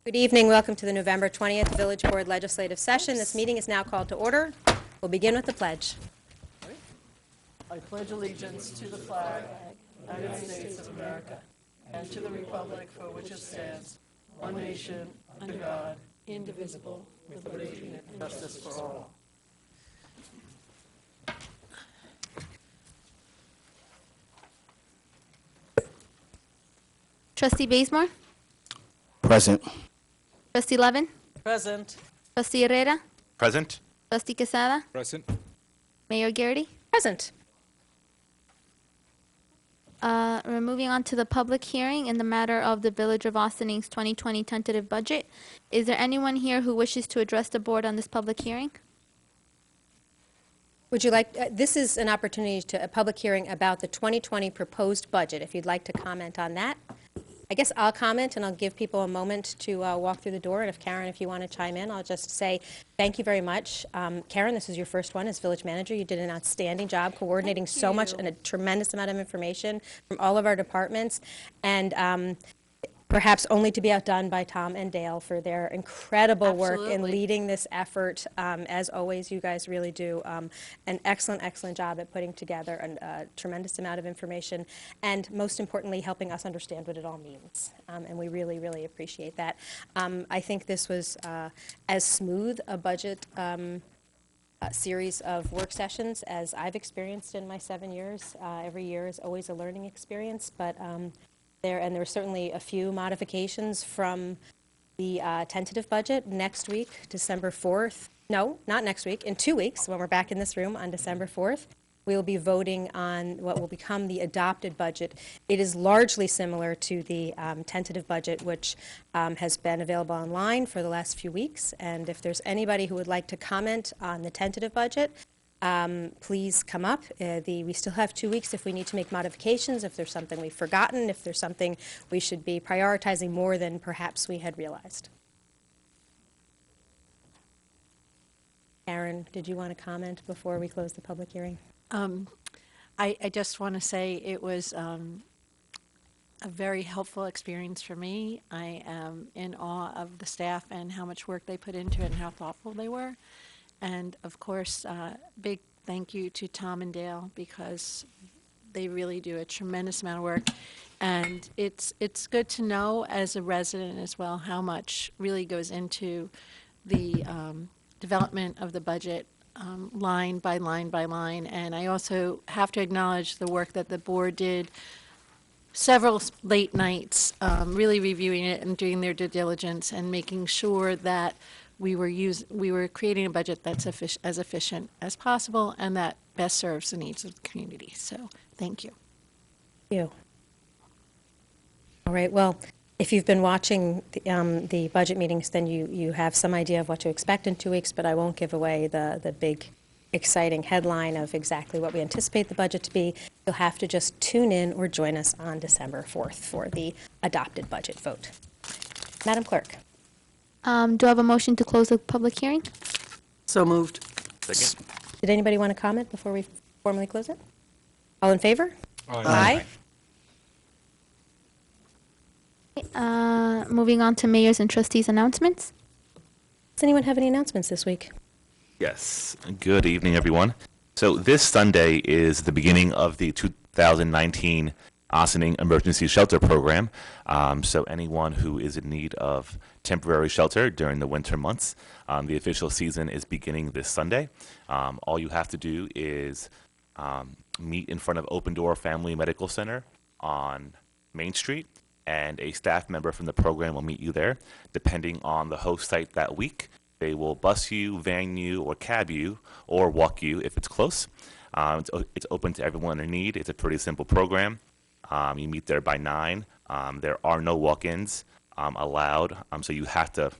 Good evening. Welcome to the November 20th Village Board Legislative Session. This meeting is now called to order. We'll begin with the pledge. I pledge allegiance to the flag of the United States of America and to the republic for which it stands, one nation, under God, indivisible, with liberty and justice for all. Trustee Bazemore? Present. Trustee Levin? Present. Trustee Herrera? Present. Trustee Quesada? Present. Mayor Garrity? Present. We're moving on to the public hearing in the matter of the Village of Austin Inc.'s 2020 tentative budget. Is there anyone here who wishes to address the board on this public hearing? Would you like, this is an opportunity to a public hearing about the 2020 proposed budget. If you'd like to comment on that. I guess I'll comment and I'll give people a moment to walk through the door. And if Karen, if you want to chime in, I'll just say thank you very much. Karen, this is your first one as village manager. You did an outstanding job coordinating so much and a tremendous amount of information from all of our departments. And perhaps only to be outdone by Tom and Dale for their incredible work in leading this effort. As always, you guys really do an excellent, excellent job at putting together a tremendous amount of information and, most importantly, helping us understand what it all means. And we really, really appreciate that. I think this was as smooth a budget a series of work sessions as I've experienced in my 7 years. Every year is always a learning experience, but there were certainly a few modifications from the tentative budget. Next week, December 4th, no, not next week, in 2 weeks, when we're back in this room on December 4th, we will be voting on what will become the adopted budget. It is largely similar to the tentative budget, which has been available online for the last few weeks. And if there's anybody who would like to comment on the tentative budget, please come up. We still have 2 weeks if we need to make modifications, if there's something we've forgotten, if there's something we should be prioritizing more than perhaps we had realized. Karen, did you want to comment before we close the public hearing? I just want to say it was a very helpful experience for me. I am in awe of the staff and how much work they put into it and how thoughtful they were. And of course, big thank you to Tom and Dale because they really do a tremendous amount of work. And it's good to know as a resident as well how much really goes into the development of the budget line by line by line. And I also have to acknowledge the work that the board did several late nights really reviewing it and doing their due diligence and making sure that we were creating a budget that's as efficient as possible and that best serves the needs of the community. So, thank you. Thank you. All right. Well, if you've been watching the budget meetings, then you have some idea of what to expect in 2 weeks. But I won't give away the big, exciting headline of exactly what we anticipate the budget to be. You'll have to just tune in or join us on December 4th for the adopted budget vote. Madam Clerk. Do I have a motion to close the public hearing? So moved. Second. Did anybody want to comment before we formally close it? All in favor? Aye. Moving on to mayor's and trustees' announcements. Does anyone have any announcements this week? Yes. Good evening, everyone. So this Sunday is the beginning of the 2019 Ossining Emergency Shelter Program. So anyone who is in need of temporary shelter during the winter months, the official season is beginning this Sunday. All you have to do is meet in front of Open Door Family Medical Center on Main Street, and a staff member from the program will meet you there. Depending on the host site that week, they will bus you, van you, or cab you, or walk you if it's close. It's open to everyone in need. It's a pretty simple program. You meet there by 9. There are no walk-ins allowed, so you have to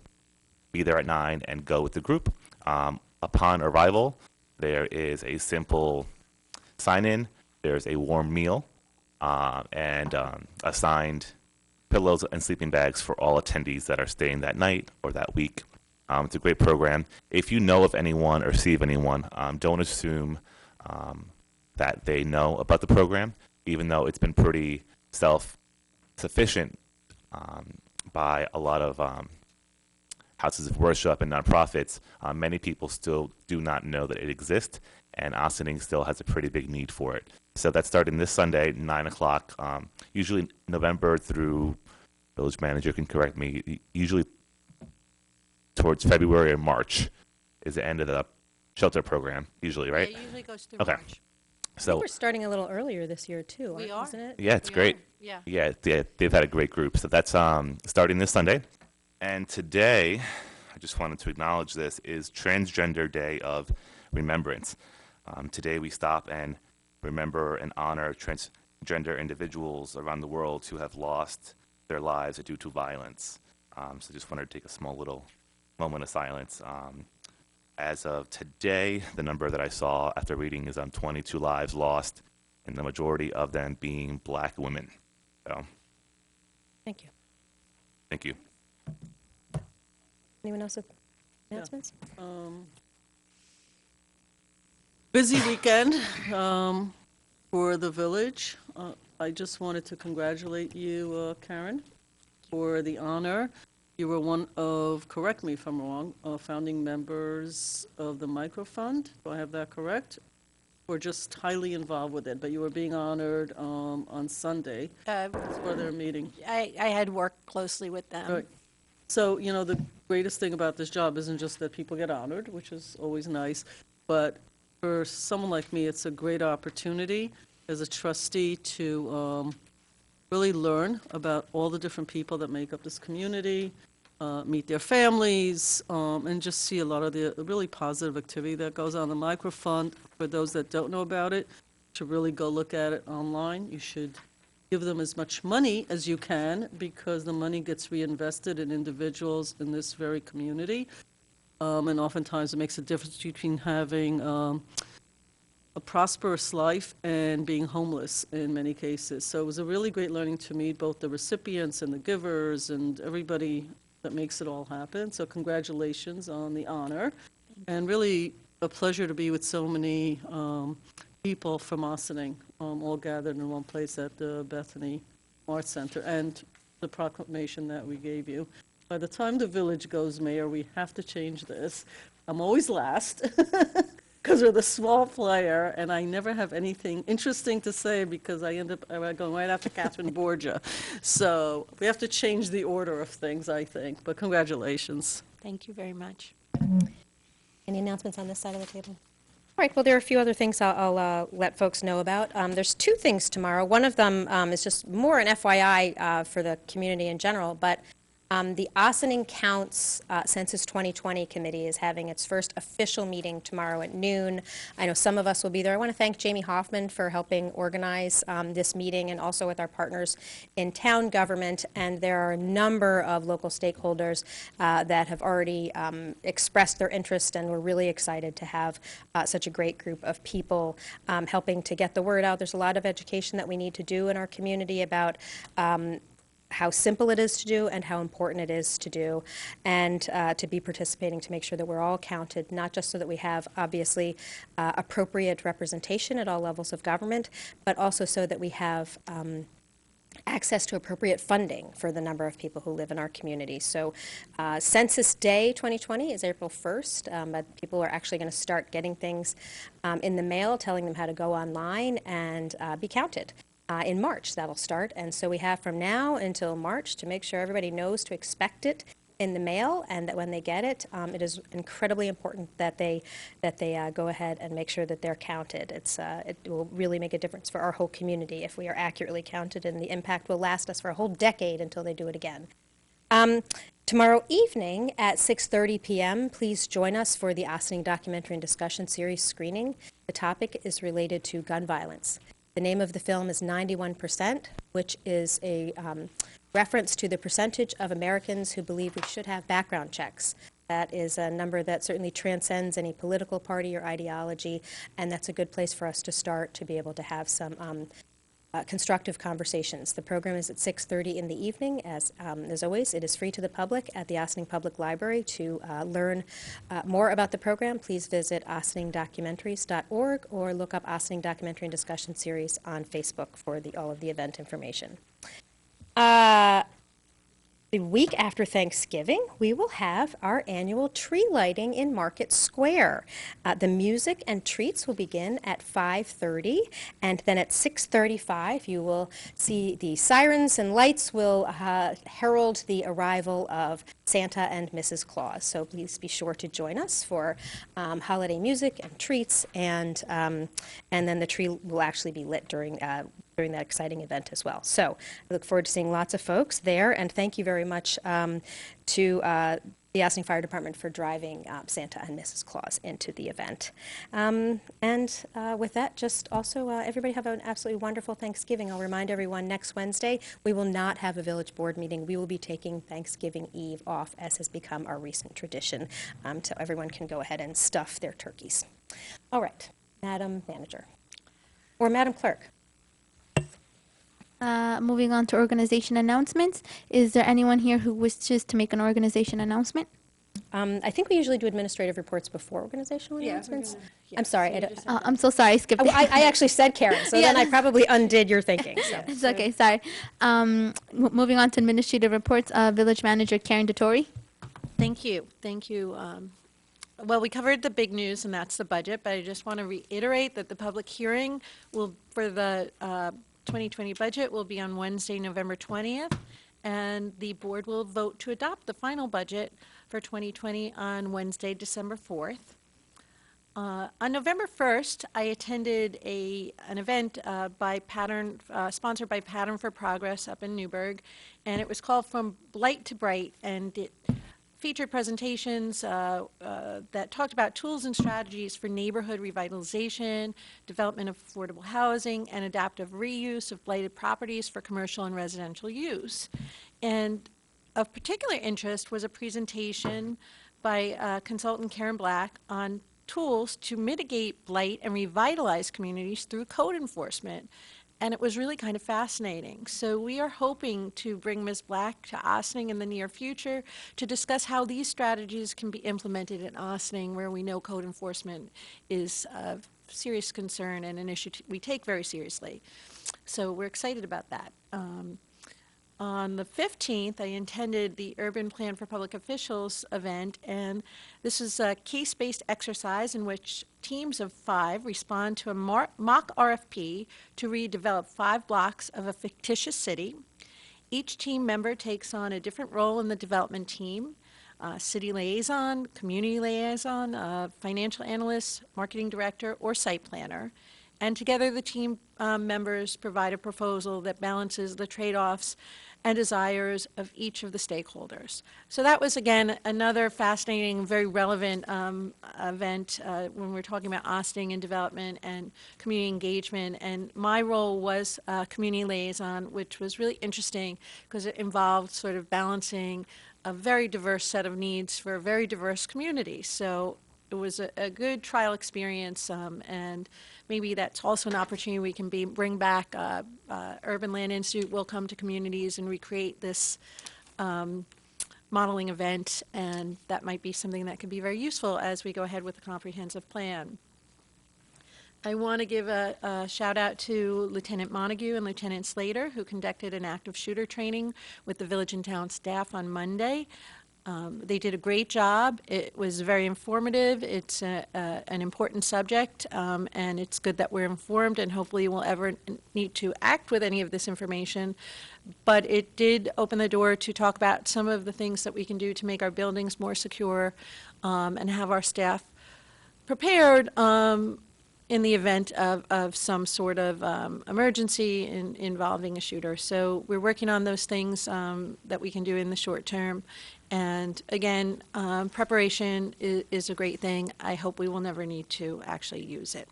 be there at 9 and go with the group. Upon arrival, there is a simple sign-in. There's a warm meal and assigned pillows and sleeping bags for all attendees that are staying that night or that week. It's a great program. If you know of anyone or see of anyone, don't assume that they know about the program, even though it's been pretty self-sufficient by a lot of houses of worship and nonprofits, many people still do not know that it exists, and Ossining still has a pretty big need for it. So that's starting this Sunday, 9 o'clock, usually November through, village manager can correct me, usually towards February or March is the end of the shelter program, usually, right? It usually goes through Okay. March. I think So, we're starting a little earlier this year, too, We isn't are. it? yeah, it's We great. are, yeah. Yeah, they've had a great group. So that's starting this Sunday. And today, I just wanted to acknowledge this, is Transgender Day of Remembrance. Today we stop and remember and honor transgender individuals around the world who have lost their lives due to violence. So just wanted to take a small little moment of silence. As of today, the number that I saw after reading is 22 lives lost, and the majority of them being black women. So, Thank you. thank you. Anyone else with announcements? Busy weekend for the village. I just wanted to congratulate you, Karen, for the honor. You were one of, correct me if I'm wrong, founding members of the Microfund. Do I have that correct? Or just highly involved with it, but you were being honored on Sunday for their meeting. I had worked closely with them. Right. So, you know, the greatest thing about this job isn't just that people get honored, which is always nice, but for someone like me, it's a great opportunity as a trustee to really learn about all the different people that make up this community, meet their families, and just see a lot of the really positive activity that goes on. The Microfund, for those that don't know about it, to really go look at it online. You should give them as much money as you can, because the money gets reinvested in individuals in this very community. And oftentimes it makes a difference between having a prosperous life and being homeless in many cases. So it was a really great learning to meet both the recipients and the givers and everybody that makes it all happen. So congratulations on the honor. And really a pleasure to be with so many people from Ossining, all gathered in one place at the Bethany Arts Center, and the proclamation that we gave you. By the time the village goes, Mayor, we have to change this. I'm always last, because we're the small player, and I never have anything interesting to say because I end up going right after Catherine Borgia. So we have to change the order of things, I think, but congratulations. Thank you very much. Any announcements on this side of the table? All right, well, there are a few other things I'll let folks know about. There's two things tomorrow. One of them is just more an FYI for the community in general, but the Ossining Counts Census 2020 Committee is having its first official meeting tomorrow at noon. I know some of us will be there. I want to thank Jamie Hoffman for helping organize this meeting, and also with our partners in town government. And there are a number of local stakeholders that have already expressed their interest, and we're really excited to have such a great group of people helping to get the word out. There's a lot of education that we need to do in our community about how simple it is to do and how important it is to do, and to be participating to make sure that we're all counted, not just so that we have, obviously, appropriate representation at all levels of government, but also so that we have access to appropriate funding for the number of people who live in our community. So Census Day 2020 is April 1st, but people are actually going to start getting things in the mail, telling them how to go online and be counted. In March, that'll start. And so we have from now until March to make sure everybody knows to expect it in the mail, and that when they get it, it is incredibly important that they go ahead and make sure that they're counted. It will really make a difference for our whole community if we are accurately counted, and the impact will last us for a whole decade until they do it again. Tomorrow evening at 6:30 p.m., please join us for the Ossining Documentary and Discussion Series screening. The topic is related to gun violence. The name of the film is 91%, which is a reference to the percentage of Americans who believe we should have background checks. That is a number that certainly transcends any political party or ideology, and that's a good place for us to start to be able to have some constructive conversations. The program is at 6:30 in the evening. As always, it is free to the public at the Ossining Public Library. To learn more about the program, please visit ossiningdocumentaries.org or look up Ossining Documentary and Discussion Series on Facebook for all of the event information. The week after Thanksgiving, we will have our annual tree lighting in Market Square. The music and treats will begin at 5:30, and then at 6:35, you will see the sirens and lights will herald the arrival of Santa and Mrs. Claus. So please be sure to join us for holiday music and treats, and then the tree will actually be lit during that exciting event as well. So I look forward to seeing lots of folks there, and thank you very much to the Ossining Fire Department for driving Santa and Mrs. Claus into the event. With that, just also everybody have an absolutely wonderful Thanksgiving. I'll remind everyone next Wednesday we will not have a village board meeting. We will be taking Thanksgiving Eve off, as has become our recent tradition, so everyone can go ahead and stuff their turkeys. All right, Madam Manager or Madam Clerk. Moving on to organization announcements. Is there anyone here who wishes to make an organization announcement? I think we usually do administrative reports before organizational announcements. I'm sorry. I'm so sorry, I skipped it. I actually said Karen, so then I probably undid your thinking. So. It's okay, sorry. Moving on to administrative reports, Village Manager Karen DeTore. Thank you. Thank you. Well, we covered the big news, and that's the budget, but I just want to reiterate that the public hearing for the 2020 budget will be on Wednesday, November 20th, and the board will vote to adopt the final budget for 2020 on Wednesday, December 4th. On November 1st, I attended an event sponsored by Pattern for Progress up in Newburgh, and it was called From Blight to Bright, and it featured presentations that talked about tools and strategies for neighborhood revitalization, development of affordable housing, and adaptive reuse of blighted properties for commercial and residential use. And of particular interest was a presentation by consultant Karen Black on tools to mitigate blight and revitalize communities through code enforcement. And it was really kind of fascinating. So we are hoping to bring Ms. Black to Ossining in the near future to discuss how these strategies can be implemented in Ossining, where we know code enforcement is of serious concern and an issue we take very seriously. So we're excited about that. On the 15th, I attended the Urban Plan for Public Officials event, and this is a case-based exercise in which teams of 5 respond to a mock RFP to redevelop 5 blocks of a fictitious city. Each team member takes on a different role in the development team: city liaison, community liaison, financial analyst, marketing director, or site planner. And together the team members provide a proposal that balances the trade-offs and desires of each of the stakeholders. So that was, again, another fascinating, very relevant event when we're talking about Ossining and development and community engagement. And my role was community liaison, which was really interesting because it involved sort of balancing a very diverse set of needs for a very diverse community. So it was a good trial experience, and maybe that's also an opportunity we can bring back. Urban Land Institute will come to communities and recreate this modeling event, and that might be something that could be very useful as we go ahead with the comprehensive plan. I want to give a shout out to Lieutenant Montague and Lieutenant Slater, who conducted an active shooter training with the village and town staff on Monday. They did a great job. It was very informative. It's an important subject, and it's good that we're informed, and hopefully we'll ever need to act with any of this information. But it did open the door to talk about some of the things that we can do to make our buildings more secure, and have our staff prepared in the event of some sort of emergency involving a shooter. So we're working on those things that we can do in the short term. And again, preparation is a great thing. I hope we will never need to actually use it.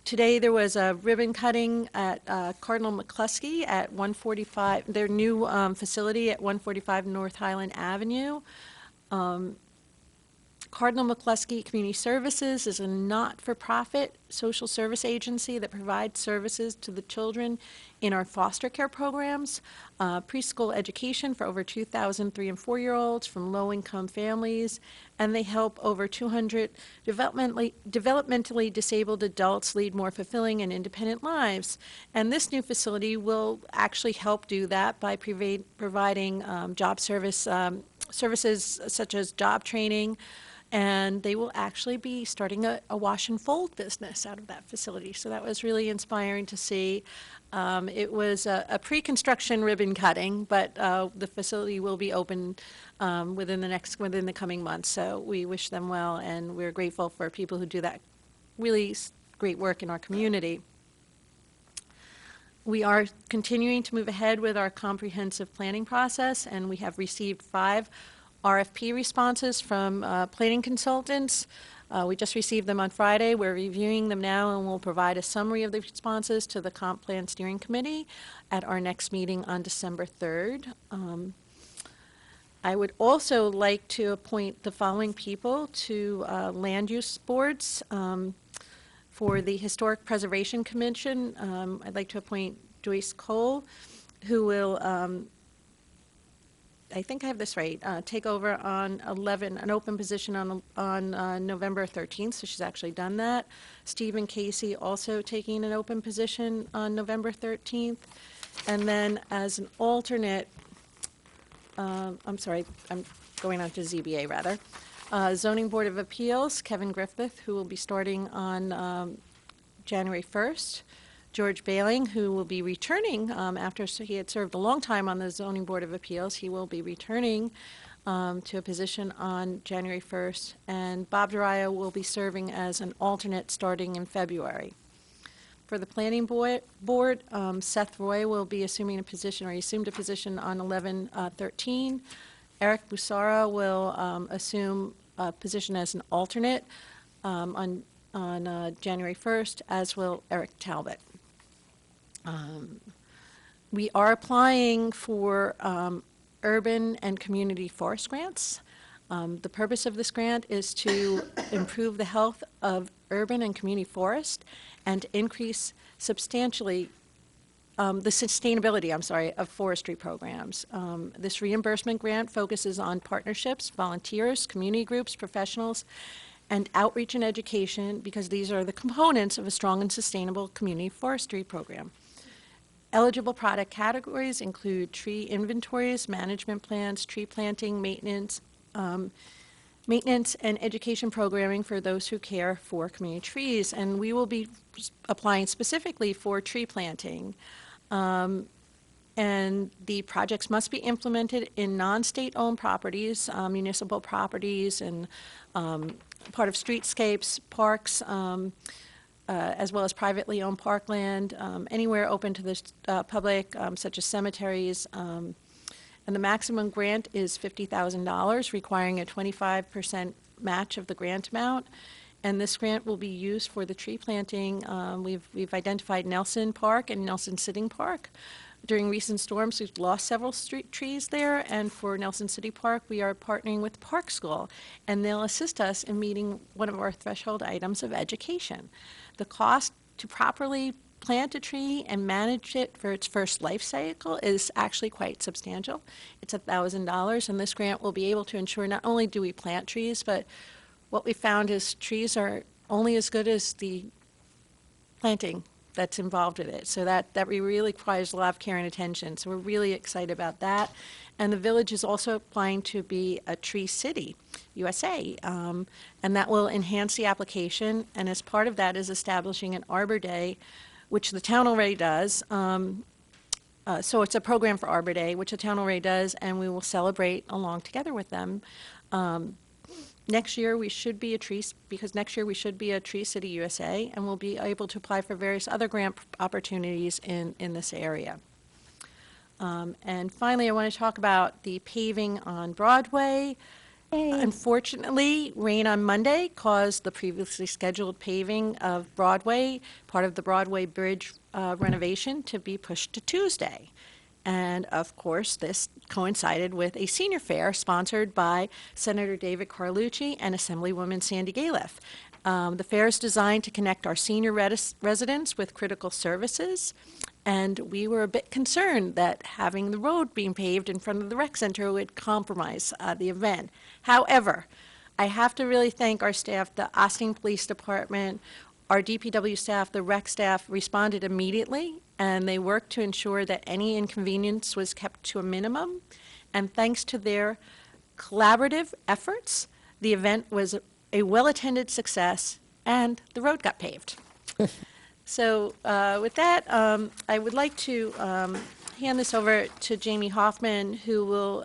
Today there was a ribbon cutting at Cardinal McCluskey at 145, their new facility at 145 North Highland Avenue. Cardinal McCluskey Community Services is a not-for-profit social service agency that provides services to the children in our foster care programs, preschool education for over 2,000 3- and 4-year-olds from low-income families, and they help over 200 developmentally disabled adults lead more fulfilling and independent lives. And this new facility will actually help do that by providing job services such as job training, and they will actually be starting a wash and fold business out of that facility. So that was really inspiring to see. It was a pre-construction ribbon cutting, but the facility will be open within the coming months. So we wish them well, and we're grateful for people who do that really great work in our community. We are continuing to move ahead with our comprehensive planning process, and we have received 5 RFP responses from planning consultants. We just received them on Friday. We're reviewing them now, and we'll provide a summary of the responses to the Comp Plan Steering Committee at our next meeting on December 3rd. I would also like to appoint the following people to land use boards. For the Historic Preservation Commission, I'd like to appoint Joyce Cole, who will, I think I have this right, take over on an open position on November 13th, so she's actually done that. Stephen Casey also taking an open position on November 13th. And then as an alternate, I'm sorry, I'm going on to ZBA rather. Zoning Board of Appeals, Kevin Griffith, who will be starting on January 1st. George Bailing, who will be returning after he had served a long time on the Zoning Board of Appeals. He will be returning to a position on January 1st. And Bob Dariah will be serving as an alternate starting in February. For the Planning Board, Seth Roy will be assuming a position, or he assumed a position on 11/13. Eric Busara will assume a position as an alternate on January 1st, as will Eric Talbot. We are applying for urban and community forest grants. The purpose of this grant is to improve the health of urban and community forest and increase substantially the sustainability, of forestry programs. This reimbursement grant focuses on partnerships, volunteers, community groups, professionals, and outreach and education, because these are the components of a strong and sustainable community forestry program. Eligible product categories include tree inventories, management plans, tree planting, maintenance, and education programming for those who care for community trees. And we will be applying specifically for tree planting. And the projects must be implemented in non-state-owned properties, municipal properties, and part of streetscapes, parks, as well as privately owned parkland, anywhere open to the public, such as cemeteries. And the maximum grant is $50,000, requiring a 25% match of the grant amount. And this grant will be used for the tree planting. We've identified Nelson Park and Nelson Sitting Park. During recent storms, we've lost several street trees there, and for Nelson City Park, we are partnering with Park School, and they'll assist us in meeting one of our threshold items of education. The cost to properly plant a tree and manage it for its first life cycle is actually quite substantial. It's $1,000, and this grant will be able to ensure not only do we plant trees, but what we found is trees are only as good as the planting that's involved with it. So that really requires a lot of care and attention. So we're really excited about that. And the village is also applying to be a Tree City, USA. And that will enhance the application. And as part of that is establishing an Arbor Day, which the town already does. So it's a program for Arbor Day, which the town already does, and we will celebrate along together with them. Next year we should be a Tree City USA, and we'll be able to apply for various other grant opportunities in this area. And finally, I want to talk about the paving on Broadway. Unfortunately, rain on Monday caused the previously scheduled paving of Broadway, part of the Broadway Bridge renovation, to be pushed to Tuesday. And of course, this coincided with a senior fair sponsored by Senator David Carlucci and Assemblywoman Sandy Galiff. The fair is designed to connect our senior residents with critical services, and we were a bit concerned that having the road being paved in front of the rec center would compromise the event. However, I have to really thank our staff, the Ossining Police Department, our DPW staff, the rec staff responded immediately, and they worked to ensure that any inconvenience was kept to a minimum. And thanks to their collaborative efforts, the event was a well-attended success, and the road got paved. So with that, I would like to hand this over to Jamie Hoffman, who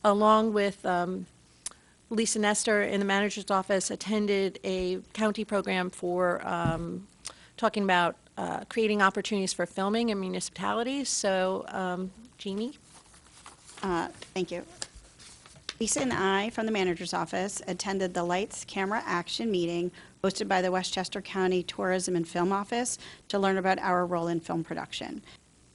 along with Lisa Nestor in the manager's office, attended a county program for talking about creating opportunities for filming in municipalities. So, Jamie? Thank you. Lisa and I, from the manager's office, attended the Lights, Camera, Action meeting hosted by the Westchester County Tourism and Film Office to learn about our role in film production.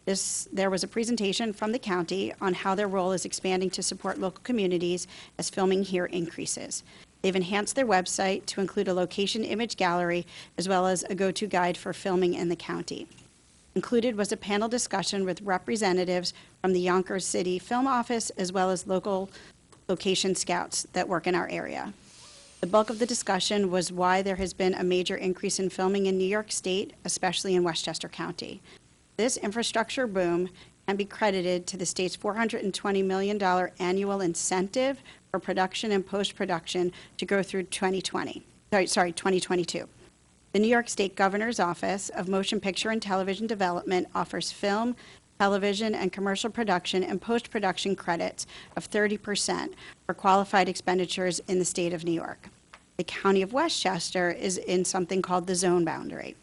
There was a presentation from the county on how their role is expanding to support local communities as filming here increases. They've enhanced their website to include a location image gallery as well as a go-to guide for filming in the county. Included was a panel discussion with representatives from the Yonkers City Film Office as well as local location scouts that work in our area. The bulk of the discussion was why there has been a major increase in filming in New York State, especially in Westchester County. This infrastructure boom can be credited to the state's $420 million annual incentive for production and post-production to go through 2022. The New York State Governor's Office of Motion Picture and Television Development offers film, television, and commercial production and post-production credits of 30% for qualified expenditures in the state of New York. The County of Westchester is in something called the zone boundary,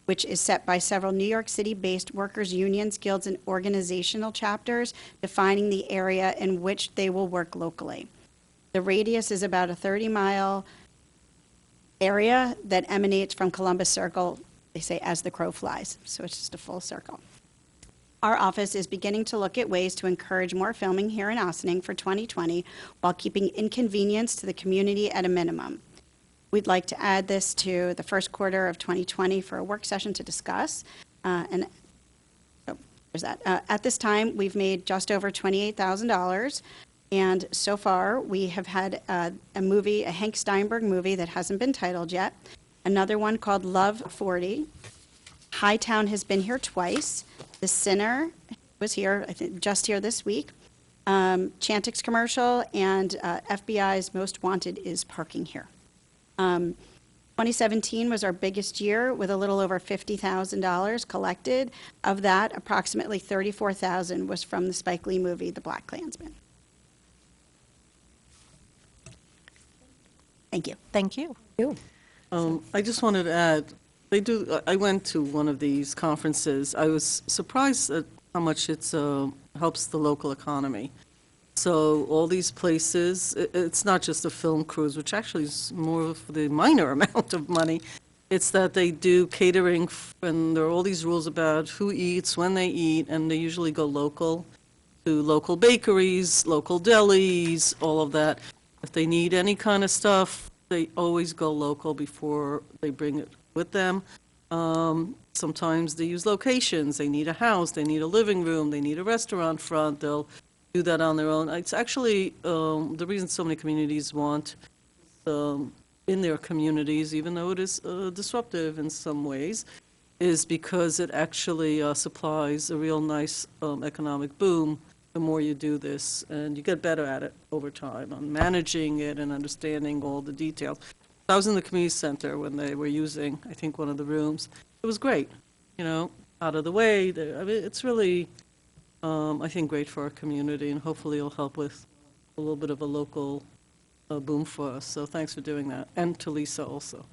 which is set by several New York City-based workers' unions, guilds, and organizational chapters, defining the area in which they will work locally. The radius is about a 30-mile area that emanates from Columbus Circle, they say, as the crow flies, so it's just a full circle. Our office is beginning to look at ways to encourage more filming here in Ossining for 2020 while keeping inconvenience to the community at a minimum. We'd like to add this to the first quarter of 2020 for a work session to discuss. There's that. At this time, we've made just over $28,000. And so far, we have had a movie, a Hank Steinberg movie that hasn't been titled yet. Another one called Love 40. Hightown has been here twice. The Sinner was here, I think, just here this week. Chantix commercial, and FBI's Most Wanted is parking here. 2017 was our biggest year with a little over $50,000 collected. Of that, approximately $34,000 was from the Spike Lee movie, The Black Klansman. Thank you. Thank you. I just wanted to add, I went to one of these conferences. I was surprised at how much it helps the local economy. So all these places, it's not just a film cruise, which actually is more of the minor amount of money. It's that they do catering, and there are all these rules about who eats, when they eat, and they usually go local to local bakeries, local delis, all of that. If they need any kind of stuff, they always go local before they bring it with them. Sometimes they use locations. They need a house, they need a living room, they need a restaurant front. They'll do that on their own. It's actually the reason so many communities want in their communities, even though it is disruptive in some ways, is because it actually supplies a real nice economic boom the more you do this, and you get better at it over time on managing it and understanding all the details. I was in the community center when they were using, I think, one of the rooms. It was great, out of the way. I mean, it's really, I think, great for our community, and hopefully it'll help with a little bit of a local boom for us. So thanks for doing that, and to Lisa also.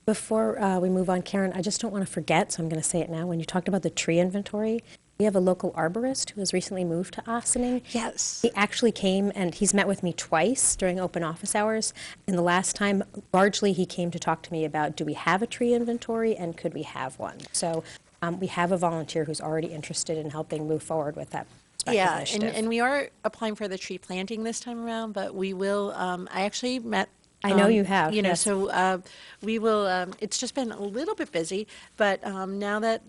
Before we move on, Karen, I just don't want to forget, so I'm going to say it now. When you talked about the tree inventory, we have a local arborist who has recently moved to Ossining. Yes. He actually came and he's met with me twice during open office hours. And the last time, largely, he came to talk to me about, do we have a tree inventory and could we have one? So we have a volunteer who's already interested in helping move forward with that Yeah, initiative. and we are applying for the tree planting this time around, but we will, I actually met. I know you have, You know, yes. so we will, it's just been a little bit busy, but now that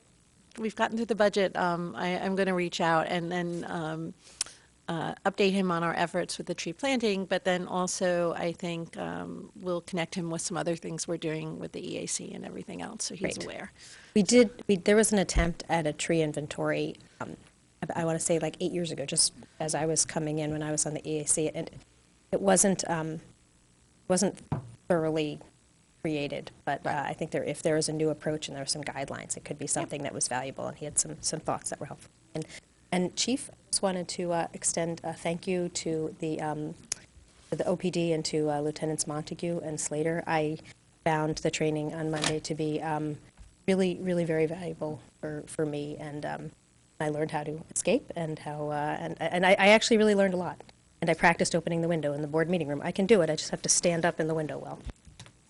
we've gotten through the budget, I'm going to reach out and then update him on our efforts with the tree planting, but then also I think we'll connect him with some other things we're doing with the EAC and everything else, so he's Great. aware. There was an attempt at a tree inventory, I want to say like 8 years ago, just as I was coming in when I was on the EAC, and it wasn't thoroughly created, but I think if there was a new approach and there were some guidelines, it could be something that was valuable, and he had some thoughts that were helpful. And Chief, I just wanted to extend a thank you to the OPD and to Lieutenants Montague and Slater. I found the training on Monday to be really, really very valuable for me, and I learned how to escape and how and I actually really learned a lot. And I practiced opening the window in the board meeting room. I can do it. I just have to stand up in the window well.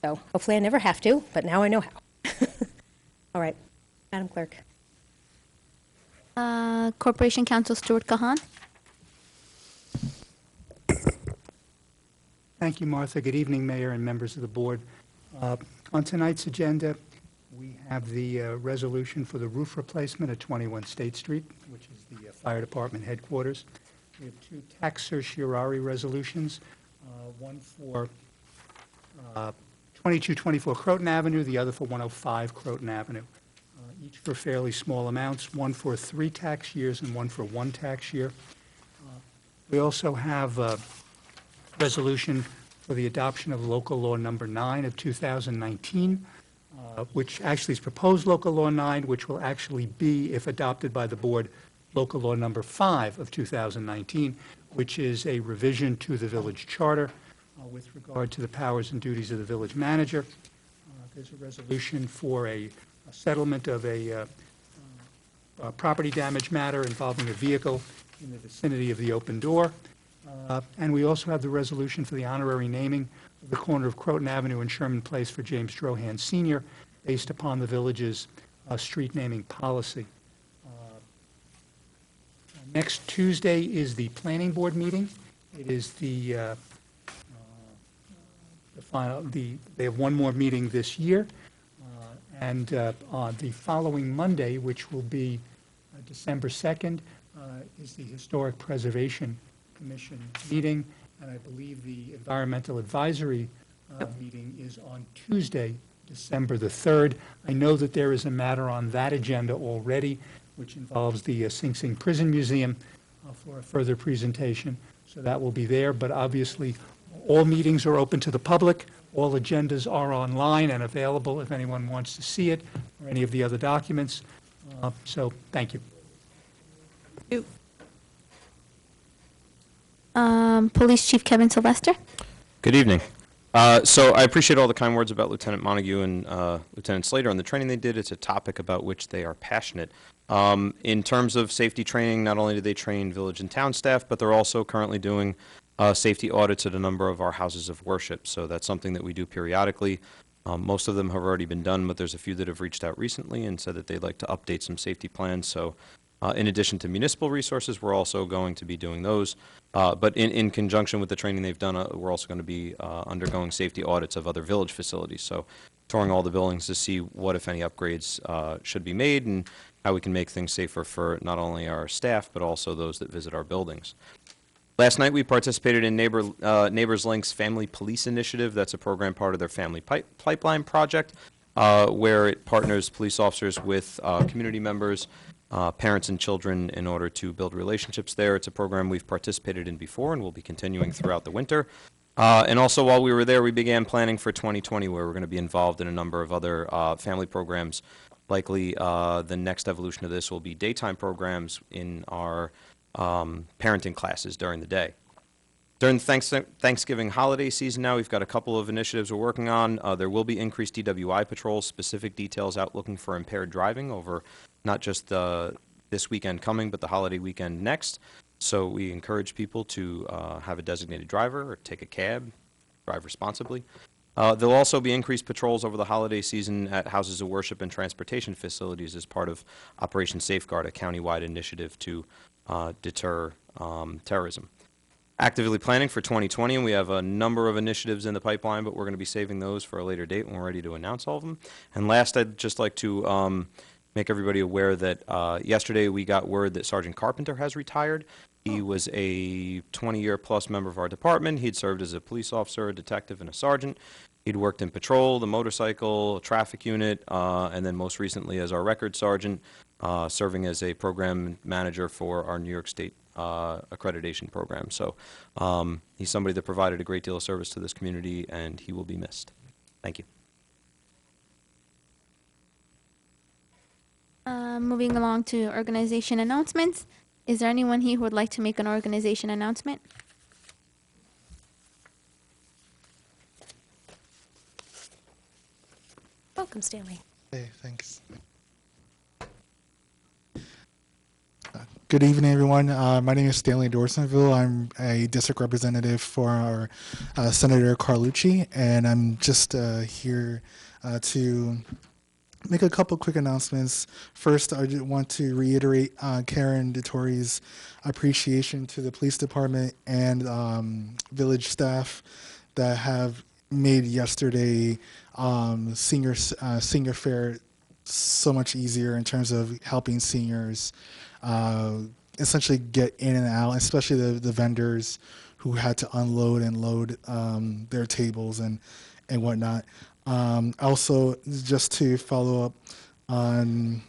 So hopefully I never have to, but now I know how. All right, Madam Clerk. Corporation Counsel Stuart Kahan. Thank you, Martha. Good evening, Mayor and members of the board. On tonight's agenda, we have the resolution for the roof replacement at 21 State Street, which is the fire department headquarters. We have two tax certiorari resolutions, one for 2224 Croton Avenue, the other for 105 Croton Avenue, each for fairly small amounts, one for 3 tax years and one for 1 tax year. We also have a resolution for the adoption of local law number 9 of 2019, which actually is proposed local law 9, which will actually be, if adopted by the board, local law number 5 of 2019, which is a revision to the village charter with regard to the powers and duties of the village manager. There's a resolution for a settlement of a property damage matter involving a vehicle in the vicinity of the open door. And we also have the resolution for the honorary naming of the corner of Croton Avenue and Sherman Place for James Drohan Sr., based upon the village's street naming policy. Next Tuesday is the planning board meeting. It is the final. They have one more meeting this year, and on the following Monday, which will be December 2nd, is the Historic Preservation Commission meeting, and I believe the Environmental Advisory meeting is on Tuesday, December the 3rd. I know that there is a matter on that agenda already, which involves the Sing Sing Prison Museum for a further presentation, so that will be there. But obviously, all meetings are open to the public. All agendas are online and available if anyone wants to see it or any of the other documents. So, thank you. Police Chief Kevin Sylvester. Good evening. So I appreciate all the kind words about Lieutenant Montague and Lieutenant Slater on the training they did. It's a topic about which they are passionate. In terms of safety training, not only do they train village and town staff, but they're also currently doing safety audits at a number of our houses of worship. So that's something that we do periodically. Most of them have already been done, but there's a few that have reached out recently and said that they'd like to update some safety plans. So in addition to municipal resources, we're also going to be doing those. But in conjunction with the training they've done, we're also going to be undergoing safety audits of other village facilities. So touring all the buildings to see what, if any, upgrades should be made and how we can make things safer for not only our staff, but also those that visit our buildings. Last night, we participated in Neighbors Link's Family Police Initiative. That's a program part of their Family Pipeline project, where it partners police officers with community members, parents and children in order to build relationships there. It's a program we've participated in before and will be continuing throughout the winter. And also, while we were there, we began planning for 2020, where we're going to be involved in a number of other family programs. Likely, the next evolution of this will be daytime programs in our parenting classes during the day. During the Thanksgiving holiday season now, we've got a couple of initiatives we're working on. There will be increased DWI patrols, specific details out looking for impaired driving over not just this weekend coming, but the holiday weekend next. So we encourage people to have a designated driver or take a cab, drive responsibly. There'll also be increased patrols over the holiday season at houses of worship and transportation facilities as part of Operation Safeguard, a countywide initiative to deter terrorism. Actively planning for 2020, and we have a number of initiatives in the pipeline, but we're going to be saving those for a later date when we're ready to announce all of them. And last, I'd just like to make everybody aware that yesterday we got word that Sergeant Carpenter has retired. He was a 20-year-plus member of our department. He'd served as a police officer, a detective, and a sergeant. He'd worked in patrol, the motorcycle, traffic unit, and then most recently as our record sergeant, serving as a program manager for our New York State accreditation program. So he's somebody that provided a great deal of service to this community, and he will be missed. Thank you. Moving along to organization announcements. Is there anyone here who would like to make an organization announcement? Welcome, Stanley. Hey, thanks. Good evening, everyone. My name is Stanley Dorsonville. I'm a district representative for our Senator Carlucci, and I'm just here to make a couple quick announcements. First, I just want to reiterate Karen DeTore's appreciation to the police department and village staff that have made yesterday senior fair so much easier in terms of helping seniors essentially get in and out, especially the vendors who had to unload and load their tables and whatnot. Also, just to follow up on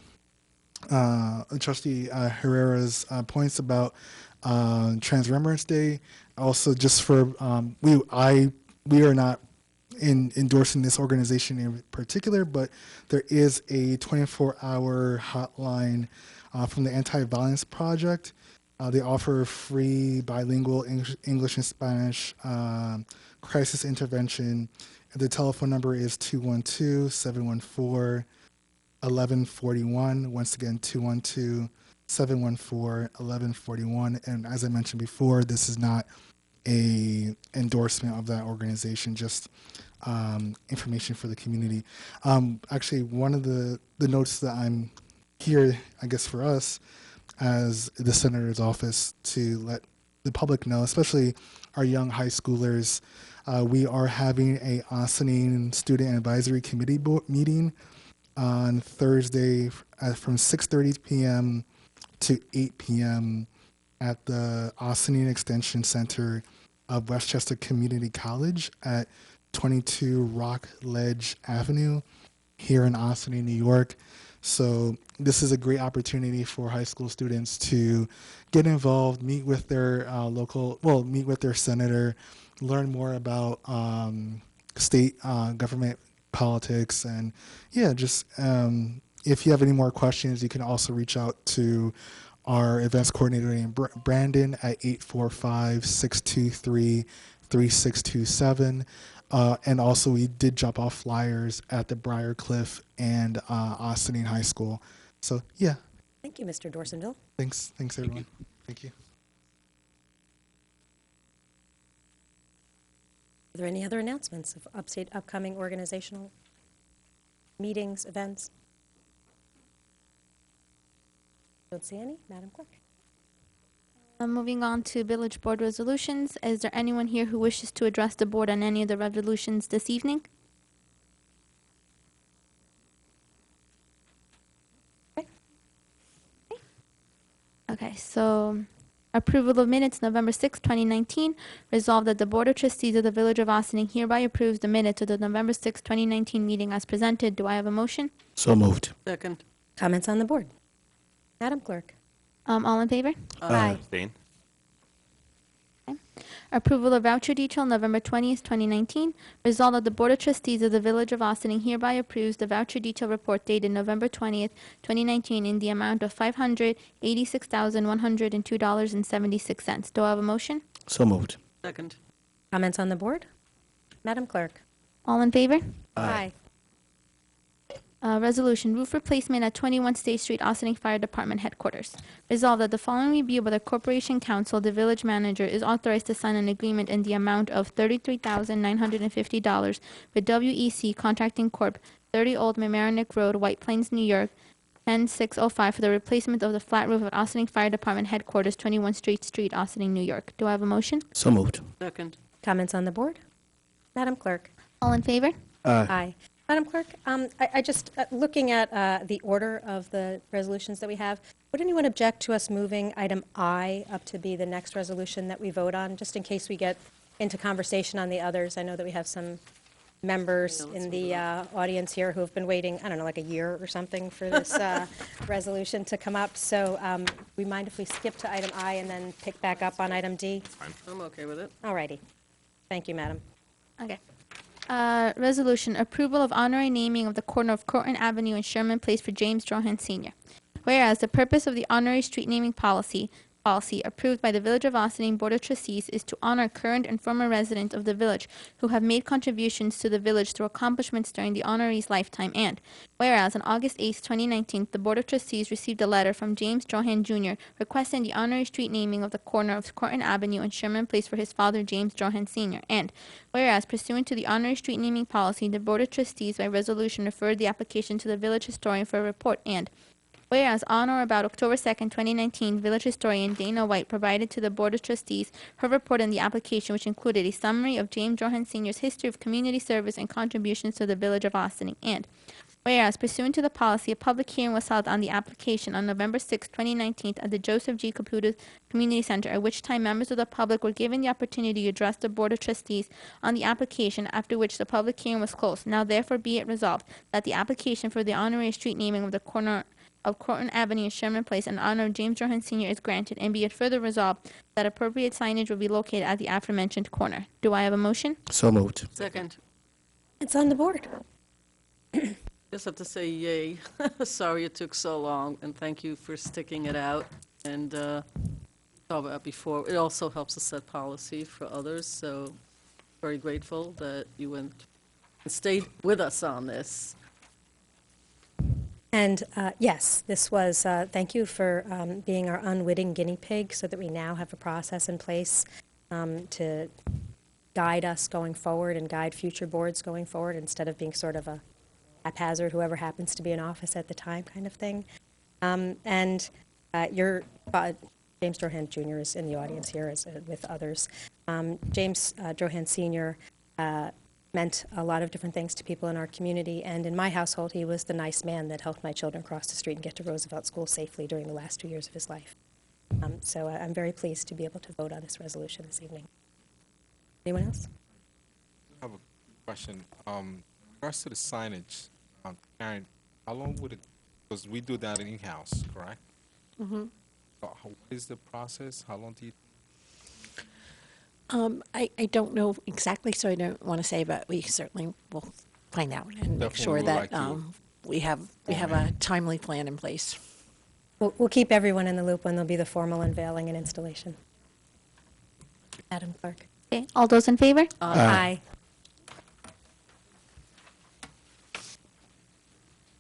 Trustee Herrera's points about Trans Remembrance Day, also just for we are not endorsing this organization in particular, but there is a 24-hour hotline from the Anti-Violence Project. They offer free bilingual English and Spanish crisis intervention. The telephone number is 212-714-1141. Once again, 212-714-1141. And as I mentioned before, this is not a endorsement of that organization, just information for the community. Actually, one of the notes that I'm here, I guess for us, as the Senator's office, to let the public know, especially our young high schoolers, we are having a Ossining Student Advisory Committee meeting on Thursday from 6:30 p.m. to 8 p.m. at the Ossining Extension Center of Westchester Community College at 22 Rockledge Avenue here in Ossining, New York. So this is a great opportunity for high school students to get involved, meet with their meet with their senator, learn more about state government politics, and yeah, just if you have any more questions, you can also reach out to our events coordinator, Brandon, at 845-623-3627. And also, we did drop off flyers at the Briarcliff and Ossining High School. So, yeah. Thank you, Mr. Dorsonville. Thanks, everyone. Thank you. Are there any other announcements of upcoming organizational meetings, events? Don't see any. Madam Clerk. Moving on to village board resolutions. Is there anyone here who wishes to address the board on any of the resolutions this evening? Okay, so approval of minutes, November 6, 2019. Resolved that the Board of Trustees of the Village of Ossining hereby approves the minutes of the November 6, 2019 meeting as presented. Do I have a motion? So moved. Second. Comments on the board? Madam Clerk. All in favor? Aye. Abstain. Approval of voucher detail, November 20th, 2019. Resolved that the Board of Trustees of the Village of Ossining hereby approves the voucher detail report dated November 20th, 2019 in the amount of $586,102.76. Do I have a motion? So moved. Second. Comments on the board? Madam Clerk? All in favor? Aye. Resolution, roof replacement at 21 State Street, Austining Fire Department Headquarters. Resolved that the following review by the Corporation Council, the village manager, is authorized to sign an agreement in the amount of $33,950 with WEC Contracting Corp., 30 Old Mamaroneck Road, White Plains, New York, 10605 for the replacement of the flat roof of Austining Fire Department Headquarters, 21 State Street, Austining, New York. Do I have a motion? So moved. Second. Comments on the board? Madam Clerk? All in favor? Aye. Madam Clerk, I just, looking at the order of the resolutions that we have, would anyone object to us moving item I up to be the next resolution that we vote on, just in case we get into conversation on the others? I know that we have some members in the audience here who have been waiting, I don't know, like a year or something for this resolution to come up. So we mind if we skip to item I and then pick back up on item D? I'm okay with it. All righty. Thank you, Madam. Okay. Resolution, approval of honorary naming of the corner of Corton Avenue and Sherman Place for James Drohan Sr. Whereas the purpose of the honorary street naming policy approved by the Village of Austining Board of Trustees is to honor current and former residents of the village who have made contributions to the village through accomplishments during the honoree's lifetime. And whereas on August 8, 2019, the Board of Trustees received a letter from James Drohan Jr. requesting the honorary street naming of the corner of Corton Avenue and Sherman Place for his father, James Drohan Sr. And whereas pursuant to the honorary street naming policy, the Board of Trustees by resolution referred the application to the village historian for a report. And whereas on or about October 2nd, 2019, village historian Dana White provided to the Board of Trustees her report on the application, which included a summary of James Drohan Sr.'s history of community service and contributions to the village of Austining. And whereas pursuant to the policy, a public hearing was held on the application on November 6, 2019 at the Joseph G. Caputo Community Center, at which time members of the public were given the opportunity to address the Board of Trustees on the application, after which the public hearing was closed. Now therefore be it resolved that the application for the honorary street naming of the corner of Corton Avenue and Sherman Place in honor of James Drohan Sr. is granted, and be it further resolved that appropriate signage will be located at the aforementioned corner. Do I have a motion? So moved. Second. It's on the board. Just have to say yay. Sorry it took so long, and thank you for sticking it out. And talked about before, it also helps us set policy for others, so very grateful that you went and stayed with us on this. And yes, this was, thank you for being our unwitting guinea pig so that we now have a process in place to guide us going forward and guide future boards going forward instead of being sort of a haphazard, whoever happens to be in office at the time kind of thing. And your James Drohan Jr. is in the audience here as, with others. James Drohan Sr. Meant a lot of different things to people in our community, and in my household, he was the nice man that helped my children cross the street and get to Roosevelt School safely during the last 2 years of his life. So I'm very pleased to be able to vote on this resolution this evening. Anyone else? I have a question. In regards to the signage, Karen, how long would it, because we do that in-house, correct? Mm-hmm. So what is the process? How long do you? I don't know exactly, so I don't want to say, but we certainly will find out and make Definitely sure would that like to we have a timely plan in place. We'll keep everyone in the loop when there'll be the formal unveiling and installation. Madam Clerk. Okay, all those in favor? Aye.